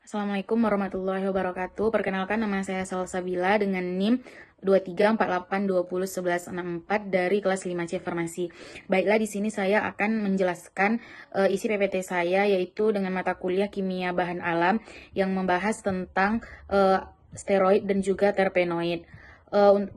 Assalamualaikum warahmatullahi wabarakatuh. Perkenalkan, nama saya Salsabila dengan NIM 2348201164 dari kelas 5C Farmasi. Baiklah, di sini saya akan menjelaskan isi PPT saya, yaitu dengan mata kuliah Kimia Bahan Alam yang membahas tentang steroid dan juga terpenoid.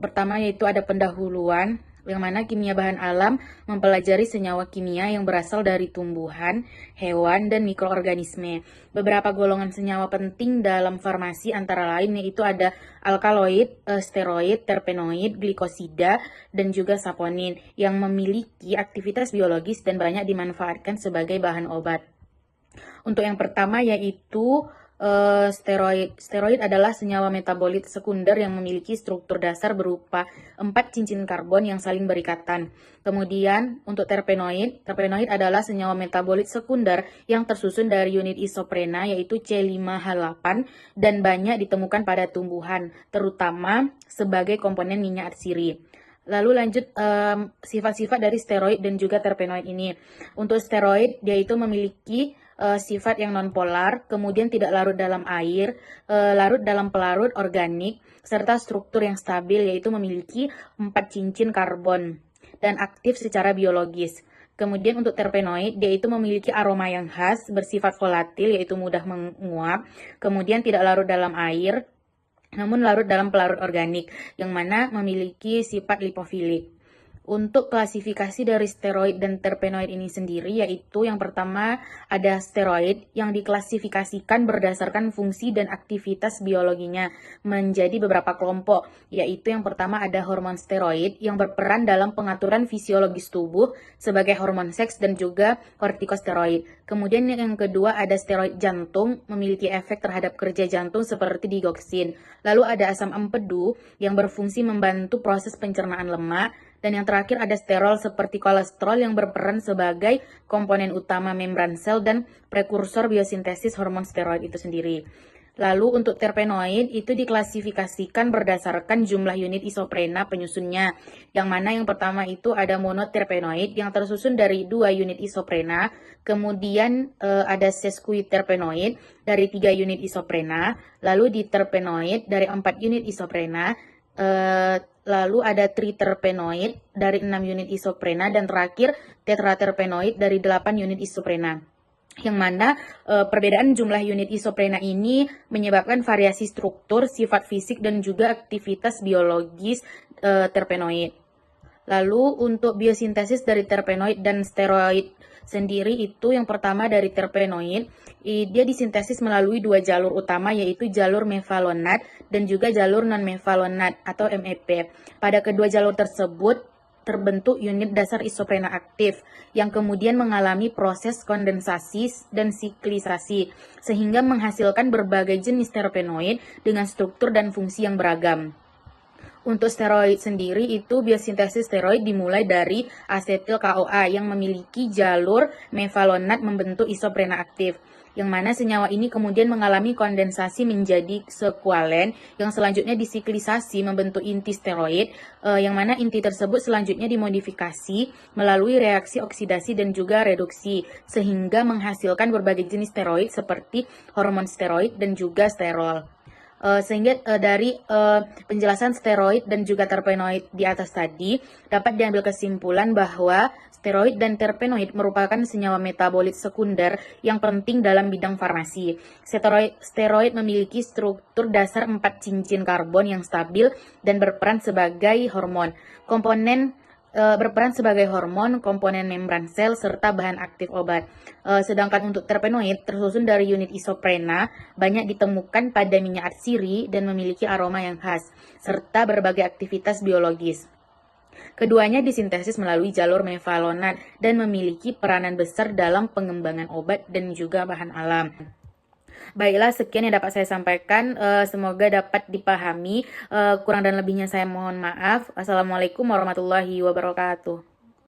Pertama yaitu ada pendahuluan, yang mana kimia bahan alam mempelajari senyawa kimia yang berasal dari tumbuhan, hewan, dan mikroorganisme. Beberapa golongan senyawa penting dalam farmasi antara lain yaitu ada alkaloid, steroid, terpenoid, glikosida, dan juga saponin yang memiliki aktivitas biologis dan banyak dimanfaatkan sebagai bahan obat. Untuk yang pertama yaitu steroid. Steroid adalah senyawa metabolit sekunder yang memiliki struktur dasar berupa 4 cincin karbon yang saling berikatan. Kemudian untuk terpenoid, terpenoid adalah senyawa metabolit sekunder yang tersusun dari unit isoprena yaitu C5H8 dan banyak ditemukan pada tumbuhan, terutama sebagai komponen minyak atsiri. Lalu lanjut sifat-sifat dari steroid dan juga terpenoid ini. Untuk steroid, dia itu memiliki sifat yang nonpolar, kemudian tidak larut dalam air, larut dalam pelarut organik, serta struktur yang stabil, yaitu memiliki 4 cincin karbon dan aktif secara biologis. Kemudian untuk terpenoid, dia itu memiliki aroma yang khas, bersifat volatil, yaitu mudah menguap, kemudian tidak larut dalam air, namun larut dalam pelarut organik, yang mana memiliki sifat lipofilik. Untuk klasifikasi dari steroid dan terpenoid ini sendiri, yaitu yang pertama ada steroid yang diklasifikasikan berdasarkan fungsi dan aktivitas biologinya menjadi beberapa kelompok, yaitu yang pertama ada hormon steroid yang berperan dalam pengaturan fisiologis tubuh sebagai hormon seks dan juga kortikosteroid. Kemudian yang kedua ada steroid jantung, memiliki efek terhadap kerja jantung seperti digoxin. Lalu ada asam empedu yang berfungsi membantu proses pencernaan lemak. Dan yang terakhir ada sterol seperti kolesterol yang berperan sebagai komponen utama membran sel dan prekursor biosintesis hormon steroid itu sendiri. Lalu untuk terpenoid itu diklasifikasikan berdasarkan jumlah unit isoprena penyusunnya. Yang mana yang pertama itu ada monoterpenoid yang tersusun dari 2 unit isoprena. Kemudian ada sesquiterpenoid dari 3 unit isoprena. Lalu diterpenoid dari 4 unit isoprena. Lalu ada triterpenoid dari 6 unit isoprena dan terakhir tetraterpenoid dari 8 unit isoprena. Yang mana perbedaan jumlah unit isoprena ini menyebabkan variasi struktur, sifat fisik, dan juga aktivitas biologis terpenoid. Lalu untuk biosintesis dari terpenoid dan steroid sendiri itu yang pertama dari terpenoid, dia disintesis melalui 2 jalur utama yaitu jalur mevalonat dan juga jalur non-mevalonat atau MEP. Pada kedua jalur tersebut terbentuk unit dasar isoprena aktif yang kemudian mengalami proses kondensasi dan siklisasi sehingga menghasilkan berbagai jenis terpenoid dengan struktur dan fungsi yang beragam. Untuk steroid sendiri itu biosintesis steroid dimulai dari asetil CoA yang memiliki jalur mevalonat membentuk isoprena aktif, yang mana senyawa ini kemudian mengalami kondensasi menjadi sekualen yang selanjutnya disiklisasi membentuk inti steroid, yang mana inti tersebut selanjutnya dimodifikasi melalui reaksi oksidasi dan juga reduksi sehingga menghasilkan berbagai jenis steroid seperti hormon steroid dan juga sterol. Sehingga dari penjelasan steroid dan juga terpenoid di atas tadi dapat diambil kesimpulan bahwa steroid dan terpenoid merupakan senyawa metabolit sekunder yang penting dalam bidang farmasi. Steroid memiliki struktur dasar 4 cincin karbon yang stabil dan berperan sebagai hormon. Berperan sebagai hormon, komponen membran sel, serta bahan aktif obat. Sedangkan untuk terpenoid tersusun dari unit isoprena, banyak ditemukan pada minyak atsiri dan memiliki aroma yang khas, serta berbagai aktivitas biologis. Keduanya disintesis melalui jalur mevalonat dan memiliki peranan besar dalam pengembangan obat dan juga bahan alam. Baiklah, sekian yang dapat saya sampaikan. Semoga dapat dipahami. Kurang dan lebihnya saya mohon maaf. Assalamualaikum warahmatullahi wabarakatuh.